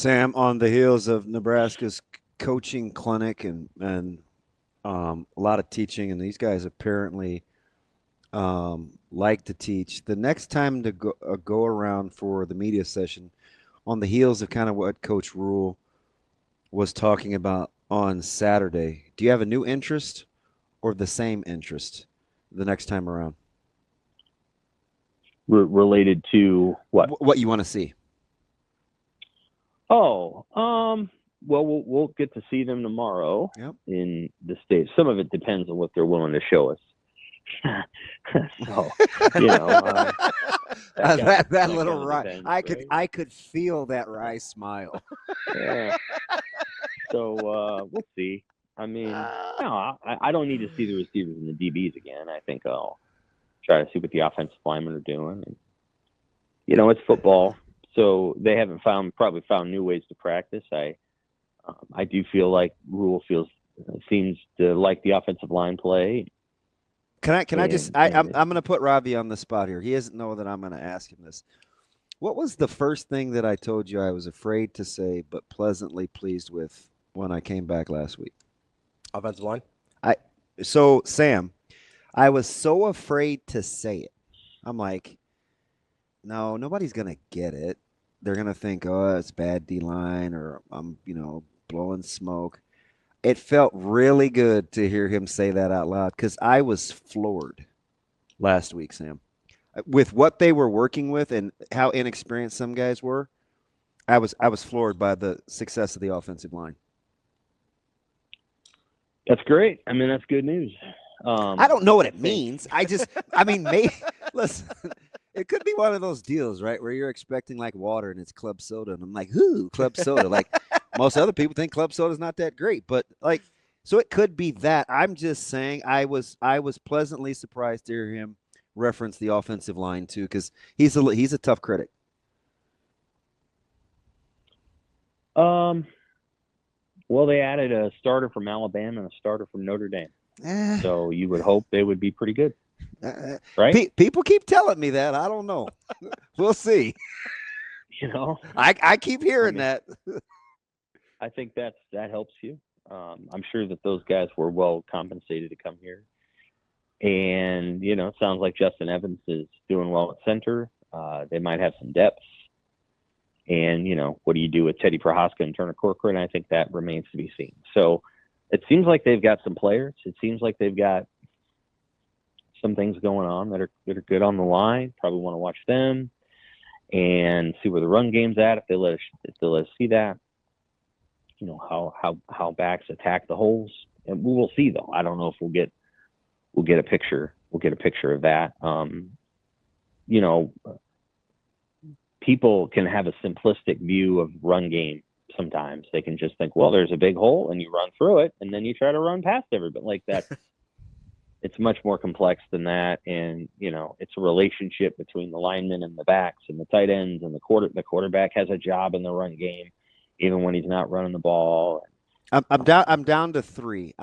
Sam, on the heels of Nebraska's coaching clinic and a lot of teaching, and these guys apparently like to teach. The next time to go around for the media session, on the heels of kind of what Coach Rule was talking about on Saturday, do you have a new interest or the same interest the next time around? Related to what? What you want to see? Oh, well, we'll get to see them tomorrow in the States. Some of it depends on what they're willing to show us. So, that little Rye, I could feel that Rye smile. Yeah. So we'll see. I mean, no, I don't need to see the receivers and the DBs again. I think I'll try to see what the offensive linemen are doing. And, it's football, so they haven't probably found new ways to practice. I do feel like Rule seems to like the offensive line play. I'm going to put Ravi on the spot here. He doesn't know that I'm going to ask him this. What was the first thing that I told you I was afraid to say but pleasantly pleased with when I came back last week? Offensive line? So, Sam, I was so afraid to say it. I'm like, no, nobody's going to get it. They're going to think, oh, it's bad D-line or I'm, blowing smoke. It felt really good to hear him say that out loud because I was floored last week, Sam. With what they were working with and how inexperienced some guys were, I was floored by the success of the offensive line. That's great. I mean, that's good news. I don't know what it means. Maybe listen, it could be one of those deals, right, where you're expecting like water and it's club soda, and I'm like, ooh, club soda. Like most other people think club soda is not that great, but so it could be that. I'm just saying I was pleasantly surprised to hear him reference the offensive line too, because he's a tough critic. Well, they added a starter from Alabama and a starter from Notre Dame. So you would hope they would be pretty good. Right? People keep telling me that. I don't know. We'll see. I keep hearing that. I think that helps you. I'm sure that those guys were well compensated to come here. And, it sounds like Justin Evans is doing well at center. They might have some depth. And, what do you do with Teddy Prohaska and Turner Corcoran? I think that remains to be seen. So it seems like they've got some players. It seems like they've got some things going on that are good on the line. Probably want to watch them and see where the run game's at if they let us see that. How backs attack the holes. And we will see though. I don't know if we'll get a picture. We'll get a picture of that. People can have a simplistic view of run game sometimes. They can just think, well, there's a big hole and you run through it and then you try to run past everybody. Like that. It's much more complex than that. And, it's a relationship between the linemen and the backs and the tight ends and the quarterback has a job in the run game, even when he's not running the ball. I'm down to three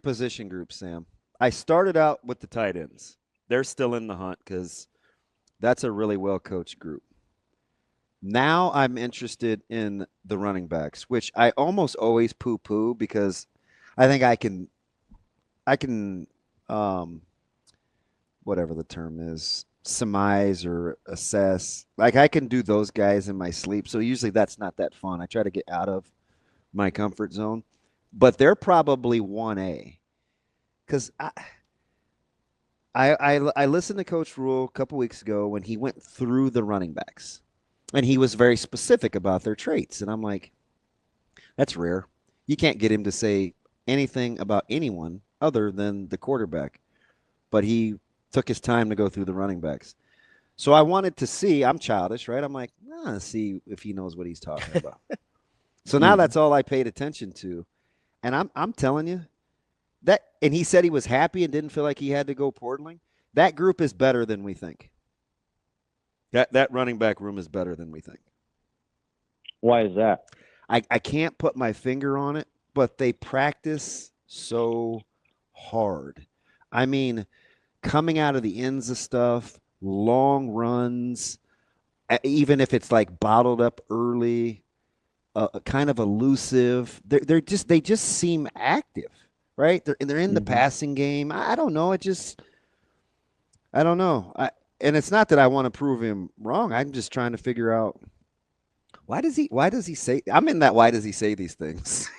position groups, Sam. I started out with the tight ends. They're still in the hunt because that's a really well-coached group. Now I'm interested in the running backs, which I almost always poo-poo because I think I can whatever the term is, surmise or assess. Like I can do those guys in my sleep. So usually that's not that fun. I try to get out of my comfort zone. But they're probably 1A. Because I listened to Coach Rule a couple weeks ago when he went through the running backs. And he was very specific about their traits. And I'm like, that's rare. You can't get him to say anything about anyone other than the quarterback. But he took his time to go through the running backs. So I wanted to see, I'm childish, right? I'm like, see if he knows what he's talking about. So now that's all I paid attention to. And I'm telling you, that, and he said he was happy and didn't feel like he had to go portaling. That group is better than we think. That running back room is better than we think. Why is that? I can't put my finger on it, but they practice so hard. I mean, coming out of the ends of stuff, long runs, even if it's like bottled up early, kind of elusive. They just seem active, right? They're in the Mm-hmm. passing game. I don't know. I don't know. And it's not that I want to prove him wrong. I'm just trying to figure out why does he say I'm in that why does he say these things?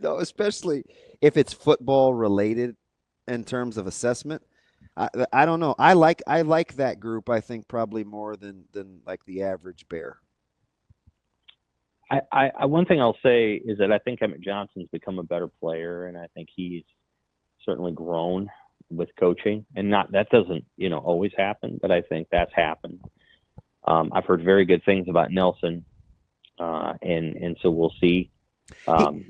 Especially if it's football related in terms of assessment. I don't know. I like that group. I think probably more than like the average bear. I one thing I'll say is that I think Emmett Johnson's become a better player, and I think he's certainly grown with coaching. And not that doesn't always happen, but I think that's happened. I've heard very good things about Nelson, and so we'll see.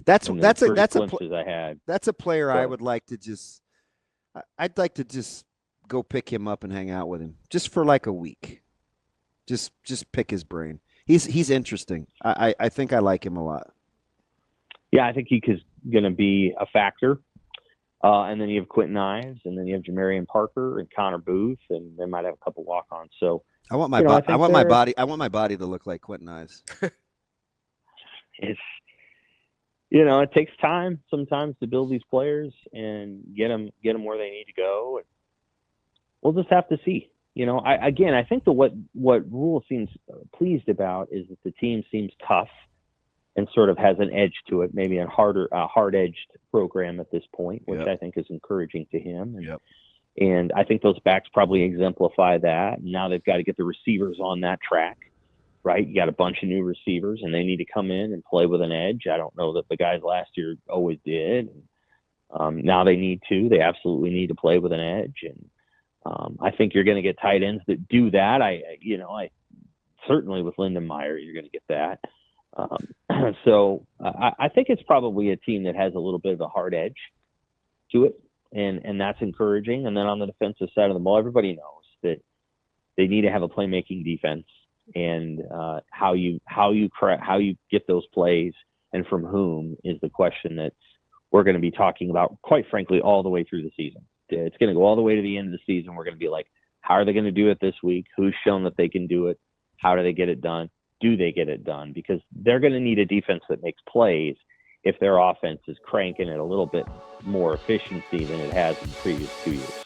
That's in the that's a first that's a glimpses I had. that's a player I So would like to just I'd like to just go pick him up and hang out with him just for like a week. Just pick his brain. He's interesting. I think I like him a lot. yeah, I think he is going to be a factor. And then you have Quentin Ives, and then you have Jamarian Parker and Connor Booth, and they might have a couple walk-ons. So I want I my body. I want my body to look like Quentin Ives. it's it takes time sometimes to build these players and get them where they need to go. And we'll just have to see. I think what Rule seems pleased about is that the team seems tough and sort of has an edge to it, maybe a hard-edged program at this point, which Yep. I think is encouraging to him. Yep. And I think those backs probably exemplify that. Now they've got to get the receivers on that track, right? You got a bunch of new receivers, and they need to come in and play with an edge. I don't know that the guys last year always did. Now they need to. They absolutely need to play with an edge. And I think you're going to get tight ends that do that. I certainly with Lyndon Meyer, you're going to get that. So I think it's probably a team that has a little bit of a hard edge to it, and that's encouraging. And then on the defensive side of the ball, everybody knows that they need to have a playmaking defense, and how you get those plays and from whom is the question that we're going to be talking about, quite frankly, all the way through the season. It's going to go all the way to the end of the season. We're going to be like, how are they going to do it this week? Who's shown that they can do it? How do they get it done? Do they get it done? Because they're going to need a defense that makes plays if their offense is cranking at a little bit more efficiency than it has in the previous 2 years.